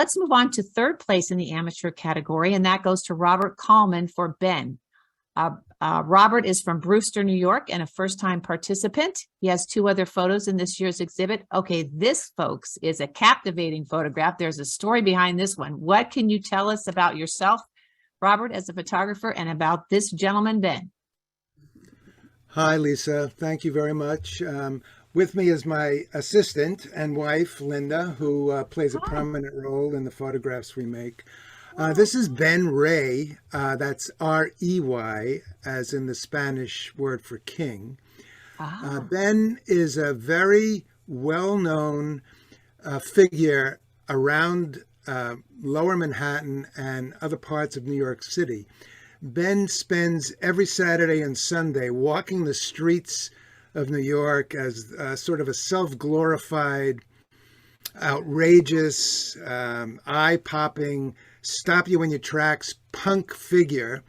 Let's move on to third place in the amateur category, and that goes to Robert Kalman for Ben. Robert is from Brewster, New York, and a first-time participant. He has two other photos in this year's exhibit. Okay, this, folks, is a captivating photograph. There's a story behind this one. What can you tell us about yourself, Robert, as a photographer, and about this gentleman, Ben? Hi, Lisa. Thank you very much. With me is my assistant and wife, Linda, who plays a prominent role in the photographs we make. This is Ben Rey. That's R-E-Y, as in the Spanish word for king. Ben is a very well-known figure around Lower Manhattan and other parts of New York City. Ben spends every Saturday and Sunday walking the streets of New York as sort of a self-glorified, outrageous, eye-popping, stop you in your tracks punk figure.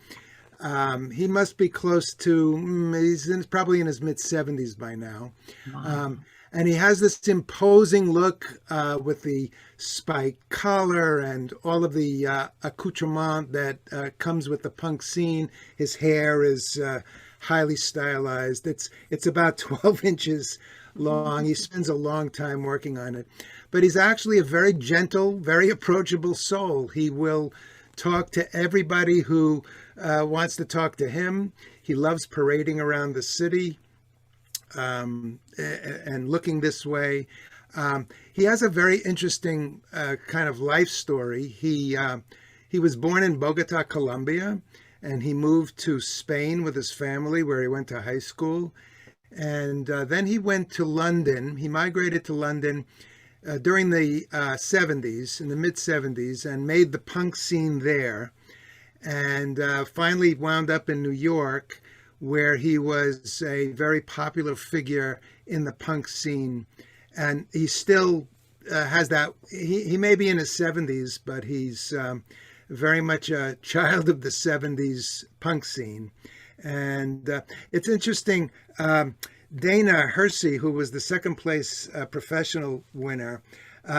He must be close to, probably in his mid-70s by now. Wow. And he has this imposing look with the spiked collar and all of the accoutrement that comes with the punk scene. His hair is highly stylized. It's about 12 inches long. He spends a long time working on it. But he's actually a very gentle, very approachable soul. He will talk to everybody who wants to talk to him. He loves parading around the city and looking this way. He has a very interesting kind of life story. He was born in Bogota, Colombia, and he moved to Spain with his family, where he went to high school. And then he went to London. He migrated to London during the 70s, in the mid-70s, and made the punk scene there. And finally wound up in New York, where he was a very popular figure in the punk scene. And he still has that. He may be in his 70s, but he's very much a child of the 70s punk scene. And it's interesting, Dana Hersey, who was the second place professional winner,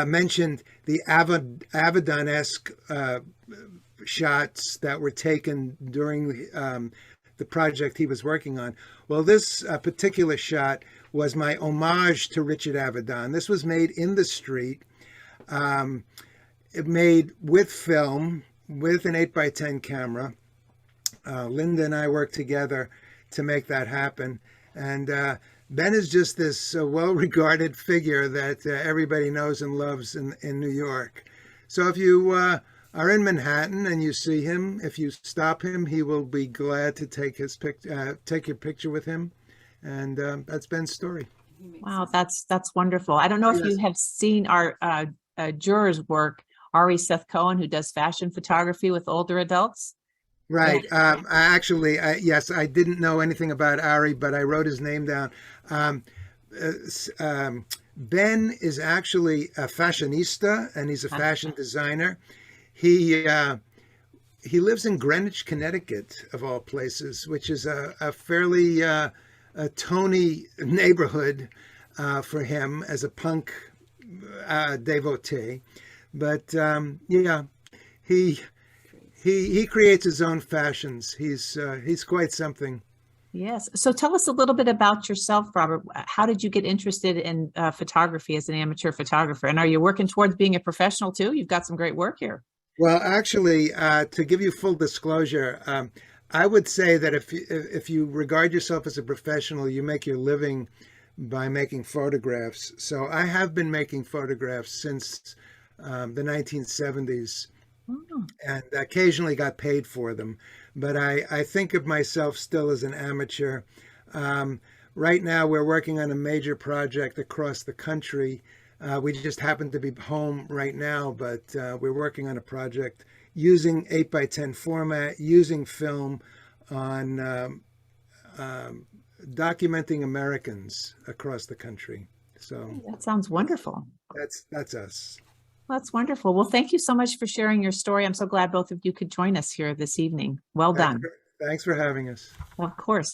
mentioned the Avedon-esque shots that were taken during the project he was working on. Well, this particular shot was my homage to Richard Avedon. This was made in the street, it made with film, with an 8x10 camera. Linda and I worked together to make that happen. And Ben is just this well-regarded figure that everybody knows and loves in New York. So if you are in Manhattan and you see him, if you stop him, he will be glad to take your picture with him. And that's Ben's story. Wow, that's wonderful. I don't know if you have seen our juror's work, Ari Seth Cohen, who does fashion photography with older adults. Right. Yes, I didn't know anything about Ari, but I wrote his name down. Ben is actually a fashionista, and he's a fashion designer. He lives in Greenwich, Connecticut, of all places, which is a fairly a Tony neighborhood for him as a punk devotee. But yeah, he creates his own fashions. He's quite something. Yes. So tell us a little bit about yourself, Robert. How did you get interested in photography as an amateur photographer? And are you working towards being a professional too? You've got some great work here. Well, actually, to give you full disclosure, I would say that if you regard yourself as a professional, you make your living by making photographs. So I have been making photographs since the 1970s. And occasionally got paid for them. But I think of myself still as an amateur. Right now, we're working on a major project across the country. We just happen to be home right now, but we're working on a project using 8x10 format, using film on documenting Americans across the country. So that sounds wonderful. That's us. Well, that's wonderful. Well, thank you so much for sharing your story. I'm so glad both of you could join us here this evening. Well done. Thanks for having us. Well, of course.